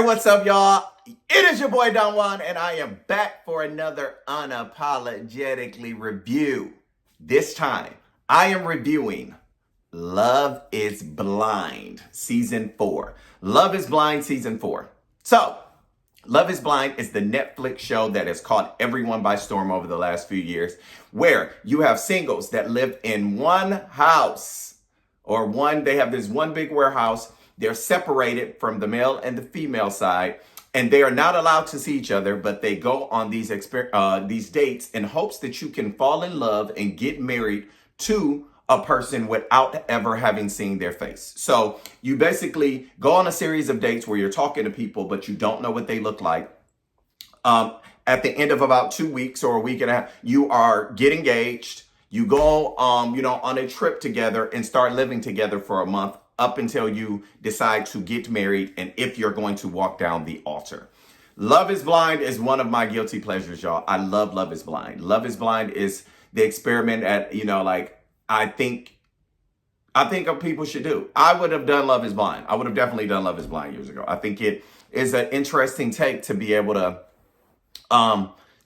What's up, y'all? It is your boy Don Juan, and I am back for another unapologetically review. This time, I am reviewing Love is Blind Season 4. Love is Blind Season 4. So, Love is Blind is the Netflix show that has caught everyone by storm over the last few years, where you have singles that live in one house, they have this one big warehouse. They're separated from the male and the female side, and they are not allowed to see each other, but they go on these dates in hopes that you can fall in love and get married to a person without ever having seen their face. So you basically go on a series of dates where you're talking to people, but you don't know what they look like. At the end of about 2 weeks or a week and a half, you are get engaged. You go, on a trip together and start living together for a month up until you decide to get married and if you're going to walk down the altar. Love is Blind is one of my guilty pleasures, y'all. I love Love is Blind. Love is Blind is the experiment I think people should do. I would have done Love is Blind. I would have definitely done Love is Blind years ago. I think it is an interesting take to be able to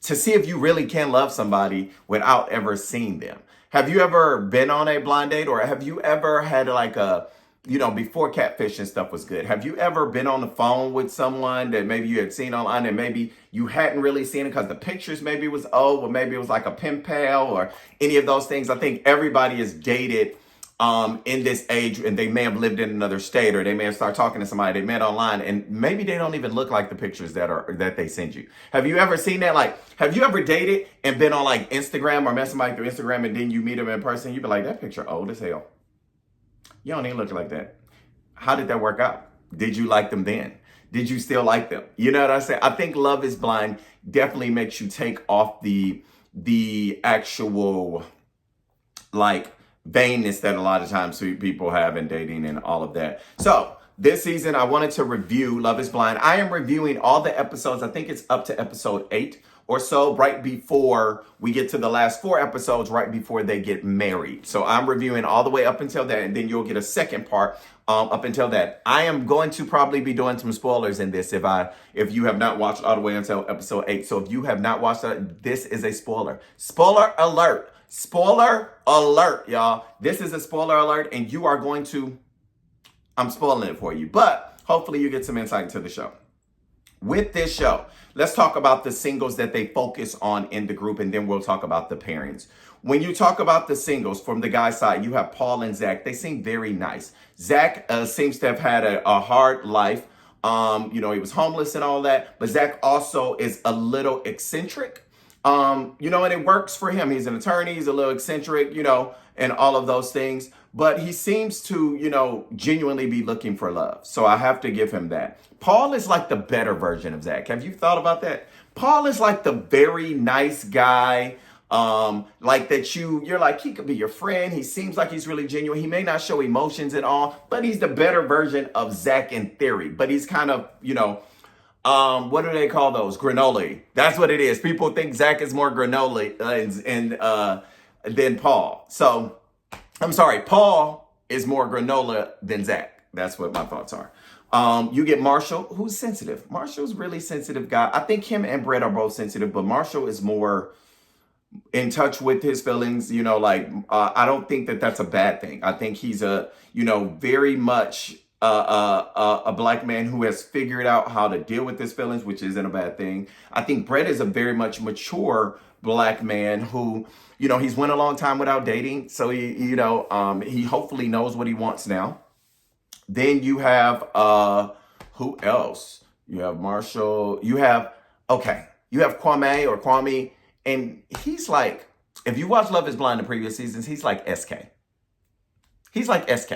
see if you really can love somebody without ever seeing them. Have you ever been on a blind date, or have you ever had before catfish and stuff was good, have you ever been on the phone with someone that maybe you had seen online and maybe you hadn't really seen it because the pictures maybe was old, or maybe it was like a pen pal or any of those things? I think everybody has dated in this age, and they may have lived in another state, or they may have started talking to somebody they met online, and maybe they don't even look like the pictures that they send you. Have you ever seen that? Like, have you ever dated and been on like Instagram or met somebody through Instagram, and then you meet them in person, you be like, that picture old as hell. You don't even look like that. How did that work out? Did you like them then? Did you still like them? You know what I'm saying? I think Love is Blind definitely makes you take off the actual vainness that a lot of times people have in dating and all of that. So this season, I wanted to review Love is Blind. I am reviewing all the episodes. I think it's up to episode 8 or so, right before we get to the last 4 episodes, right before they get married. So I'm reviewing all the way up until that, and then you'll get a second part up until that. I am going to probably be doing some spoilers in this if you have not watched all the way until episode 8. So if you have not watched that, this is a spoiler. Spoiler alert. Spoiler alert, y'all. This is a spoiler alert, and I'm spoiling it for you, but hopefully you get some insight into the show. With this show, let's talk about the singles that they focus on in the group, and then we'll talk about the pairings. When you talk about the singles from the guy's side, you have Paul and Zach. They seem very nice. Zach seems to have had a hard life. He was homeless and all that, but Zach also is a little eccentric. And it works for him. He's an attorney, he's a little eccentric, and all of those things. But he seems to, genuinely be looking for love. So I have to give him that. Paul is like the better version of Zach. Have you thought about that? Paul is like the very nice guy. You're like, he could be your friend. He seems like he's really genuine. He may not show emotions at all, but he's the better version of Zach in theory. But he's kind of, what do they call those? Granola. That's what it is. People think Zach is more granola than Paul. So I'm sorry, Paul is more granola than Zach. That's what my thoughts are. You get Marshall, who's sensitive. Marshall's really sensitive guy. I think him and Brett are both sensitive, but Marshall is more in touch with his feelings. I don't think that that's a bad thing. I think he's very much a black man who has figured out how to deal with his feelings, which isn't a bad thing. I think Brett is a very much mature black man who, he's went a long time without dating. So he hopefully knows what he wants now. Then you have, who else? You have Marshall. You have Kwame, and he's like, if you watch Love is Blind the previous seasons, he's like SK. He's like SK.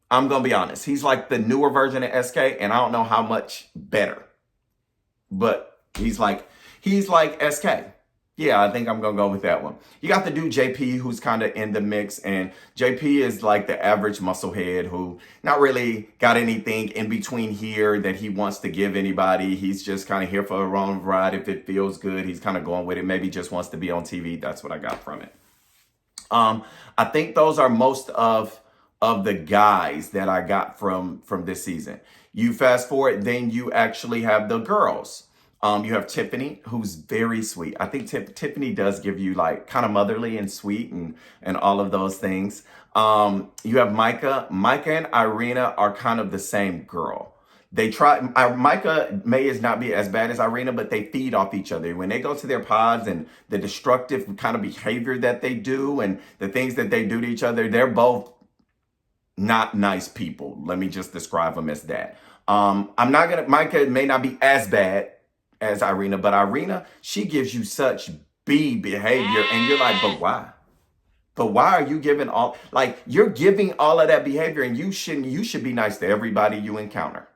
I'm going to be honest. He's like the newer version of SK, and I don't know how much better. But he's like SK. Yeah, I think I'm going to go with that one. You got the dude JP, who's kind of in the mix, and JP is like the average musclehead who not really got anything in between here that he wants to give anybody. He's just kind of here for a wrong ride. If it feels good, he's kind of going with it. Maybe just wants to be on TV. That's what I got from it. I think those are most of of the guys that I got from this season. You fast forward, then you actually have the girls. You have Tiffany, who's very sweet. I think Tiffany does give you like kind of motherly and sweet and all of those things. You have Micah. Micah and Irina are kind of the same girl. They try. Micah may not be as bad as Irina, but they feed off each other. When they go to their pods and the destructive kind of behavior that they do and the things that they do to each other, they're both not nice people. Let me just describe them as that. Micah may not be as bad as Irina, but Irina, she gives you such B behavior, and you're like, but why? But why are you giving you're giving all of that behavior, and you should be nice to everybody you encounter.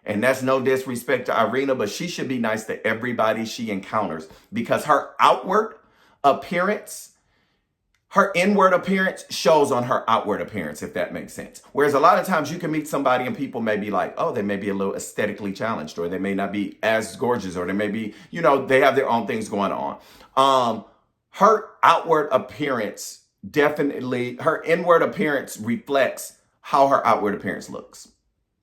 And that's no disrespect to Irina, but she should be nice to everybody she encounters because her outward appearance, her inward appearance shows on her outward appearance, if that makes sense. Whereas a lot of times you can meet somebody and people may be like, oh, they may be a little aesthetically challenged, or they may not be as gorgeous, or they may be, they have their own things going on. Her outward appearance her inward appearance reflects how her outward appearance looks.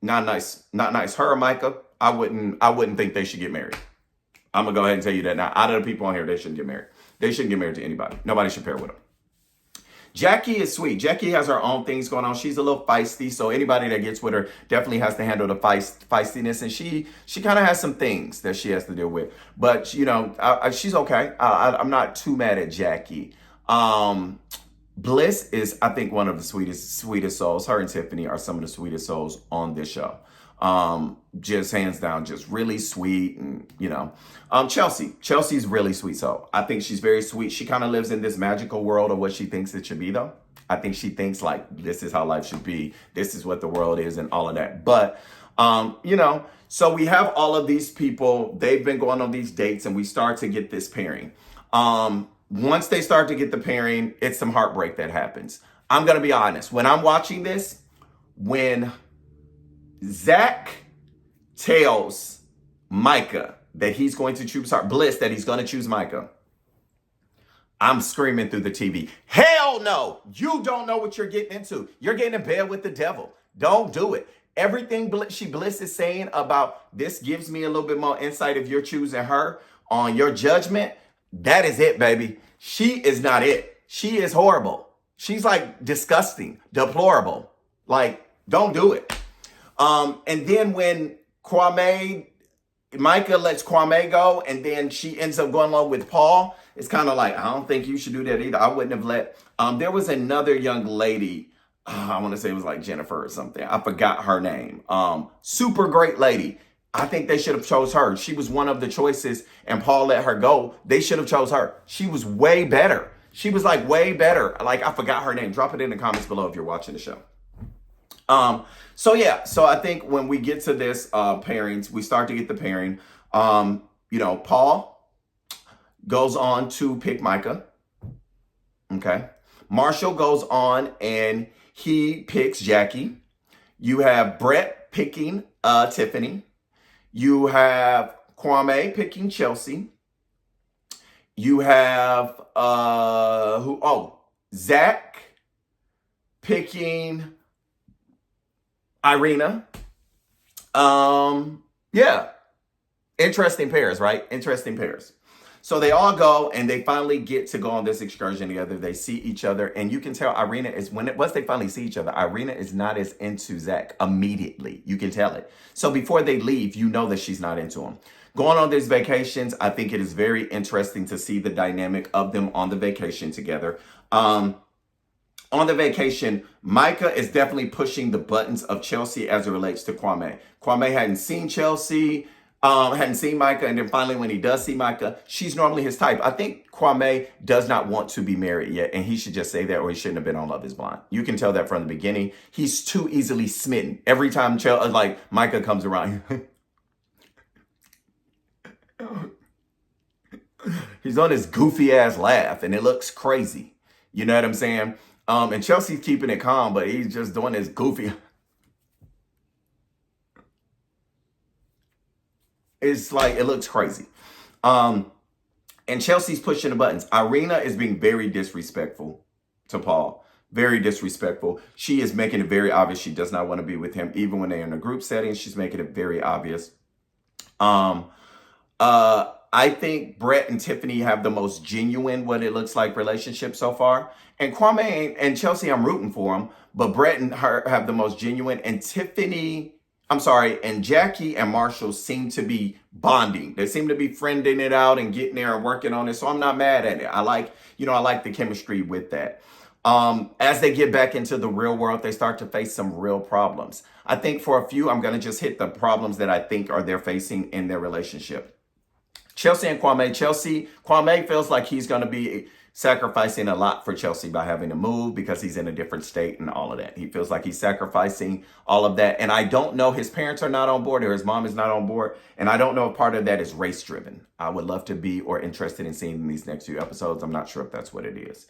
Not nice. Not nice. Her or Micah, I wouldn't think they should get married. I'm gonna go ahead and tell you that now. Out of the people on here, they shouldn't get married. They shouldn't get married to anybody. Nobody should pair with them. Jackie is sweet. Jackie has her own things going on. She's a little feisty, so anybody that gets with her definitely has to handle the feistiness. And she kind of has some things that she has to deal with. But she's okay. I'm not too mad at Jackie. Bliss is, I think, one of the sweetest souls. Her and Tiffany are some of the sweetest souls on this show. Just hands down, just really sweet. And, Chelsea's really sweet soul. I think she's very sweet. She kind of lives in this magical world of what she thinks it should be, though. I think she thinks like, this is how life should be. This is what the world is and all of that. But, so we have all of these people. They've been going on these dates and we start to get this pairing. Once they start to get the pairing, it's some heartbreak that happens. I'm going to be honest. When I'm watching this, when Zach tells Micah that he's going to choose Bliss, that he's going to choose Micah, I'm screaming through the TV, hell no, you don't know what you're getting into. You're getting in bed with the devil. Don't do it. Everything Bliss is saying about this gives me a little bit more insight if you're choosing her on your judgment. That is it, baby. She is not it. She is horrible. She's like disgusting, deplorable. Like, don't do it. And then when Micah lets Kwame go, and then she ends up going along with Paul, it's kind of like, I don't think you should do that either. I wouldn't have let, there was another young lady, I want to say it was like Jennifer or something. I forgot her name. Super great lady. I think they should have chose her. She was one of the choices, and Paul let her go. They should have chose her. She was way better. She was like way better. Like, I forgot her name. Drop it in the comments below if you're watching the show. So I think when we get to this pairings, we start to get the pairing. Paul goes on to pick Micah. Okay. Marshall goes on and he picks Jackie. You have Brett picking Tiffany. You have Kwame picking Chelsea. You have Zach picking Irina. Interesting pairs, right? Interesting pairs. So they all go and they finally get to go on this excursion together. They see each other, and you can tell Irina is once they finally see each other, Irina is not as into Zach immediately. You can tell it. So before they leave, you know that she's not into him. Going on these vacations, I think it is very interesting to see the dynamic of them on the vacation together. On the vacation, Micah is definitely pushing the buttons of Chelsea as it relates to Kwame. Kwame hadn't seen Chelsea, hadn't seen Micah, and then finally when he does see Micah, she's normally his type. I think Kwame does not want to be married yet, and he should just say that, or he shouldn't have been on Love is Blind. You can tell that from the beginning. He's too easily smitten. Every time Micah comes around, he's on his goofy ass laugh, and it looks crazy. You know what I'm saying? And Chelsea's keeping it calm, but he's just doing this goofy. It's like, it looks crazy. And Chelsea's pushing the buttons. Irina is being very disrespectful to Paul. Very disrespectful. She is making it very obvious she does not want to be with him, even when they're in a group setting. She's making it very obvious. I think Brett and Tiffany have the most genuine, what it looks like, relationship so far. And Kwame and Chelsea, I'm rooting for them, but Brett and her have the most genuine. And Tiffany, I'm sorry, and Jackie and Marshall seem to be bonding. They seem to be friending it out and getting there and working on it. So I'm not mad at it. I like the chemistry with that. As they get back into the real world, they start to face some real problems. I think for a few, I'm going to just hit the problems that I think are they're facing in their relationship. Chelsea and Kwame. Kwame feels like he's going to be sacrificing a lot for Chelsea by having to move because he's in a different state and all of that. He feels like he's sacrificing all of that. And I don't know, his parents are not on board or his mom is not on board. And I don't know if part of that is race driven. I would love to be or interested in seeing these next few episodes. I'm not sure if that's what it is.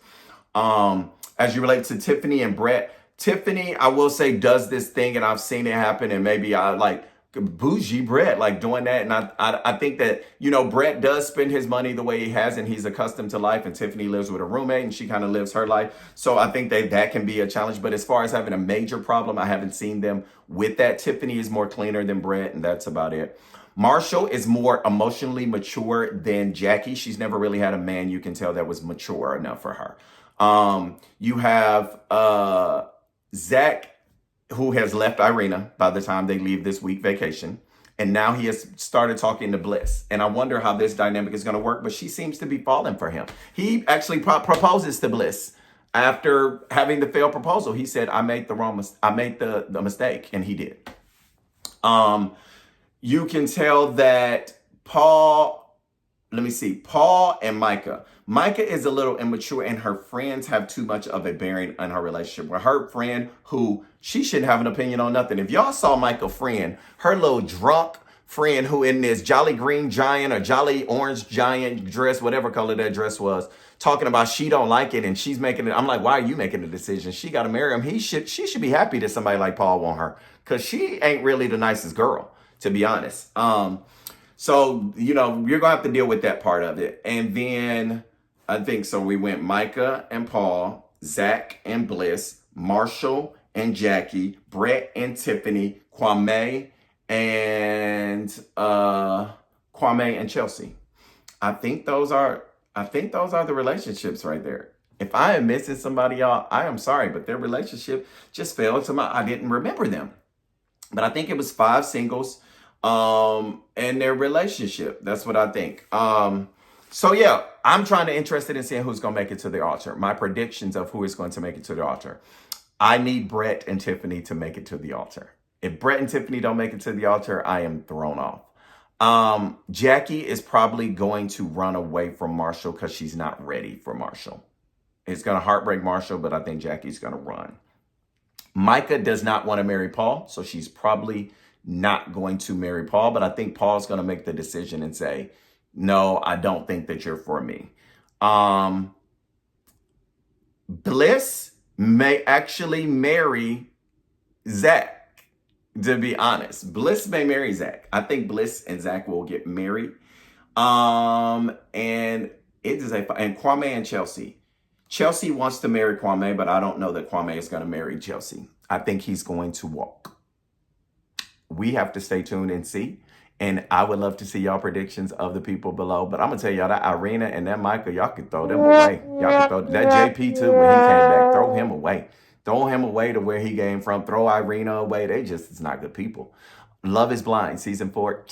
As you relate to Tiffany and Brett, Tiffany, I will say, does this thing, and I've seen it happen, and maybe I like bougie Brett like doing that. And I think that, Brett does spend his money the way he has, and he's accustomed to life, and Tiffany lives with a roommate and she kind of lives her life. So I think that can be a challenge. But as far as having a major problem, I haven't seen them with that. Tiffany is more cleaner than Brett, and that's about it. Marshall is more emotionally mature than Jackie. She's never really had a man you can tell that was mature enough for her. You have Zach, who has left Irina by the time they leave this week vacation. And now he has started talking to Bliss. And I wonder how this dynamic is going to work, but she seems to be falling for him. He actually proposes to Bliss after having the failed proposal. He said, I made the mistake, and he did. You can tell that Paul and Micah. Micah is a little immature, and her friends have too much of a bearing on her relationship. With her friend, who she shouldn't have an opinion on nothing. If y'all saw Micah's friend, her little drunk friend who in this jolly green giant or jolly orange giant dress, whatever color that dress was, talking about she don't like it and she's making it. I'm like, why are you making the decision? She got to marry him. She should be happy that somebody like Paul want her, because she ain't really the nicest girl, to be honest. So, you're going to have to deal with that part of it. And then I think so we went Micah and Paul, Zach and Bliss, Marshall and Jackie, Brett and Tiffany, Kwame and Chelsea. I think those are the relationships right there. If I am missing somebody, y'all, I am sorry, but their relationship just fell into I didn't remember them. But I think it was 5 singles and their relationship. That's what I think. So yeah, I'm interested in seeing who's going to make it to the altar. My predictions of who is going to make it to the altar. I need Brett and Tiffany to make it to the altar. If Brett and Tiffany don't make it to the altar, I am thrown off. Jackie is probably going to run away from Marshall because she's not ready for Marshall. It's going to heartbreak Marshall, but I think Jackie's going to run. Micah does not want to marry Paul, so she's probably not going to marry Paul, but I think Paul's going to make the decision and say, no, I don't think that you're for me. Bliss may actually marry Zach, to be honest. Bliss may marry Zach. I think Bliss and Zach will get married. And Kwame and Chelsea. Chelsea wants to marry Kwame, but I don't know that Kwame is going to marry Chelsea. I think he's going to walk. We have to stay tuned and see. And I would love to see y'all predictions of the people below. But I'm going to tell y'all that Irina and that Micah, y'all can throw them away. Y'all can throw that JP too when he came back. Throw him away. Throw him away to where he came from. Throw Irina away. It's not good people. Love is Blind, season 4,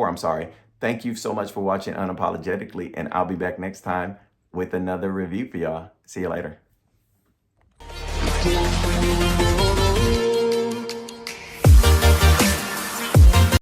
I'm sorry. Thank you so much for watching Unapologetically. And I'll be back next time with another review for y'all. See you later.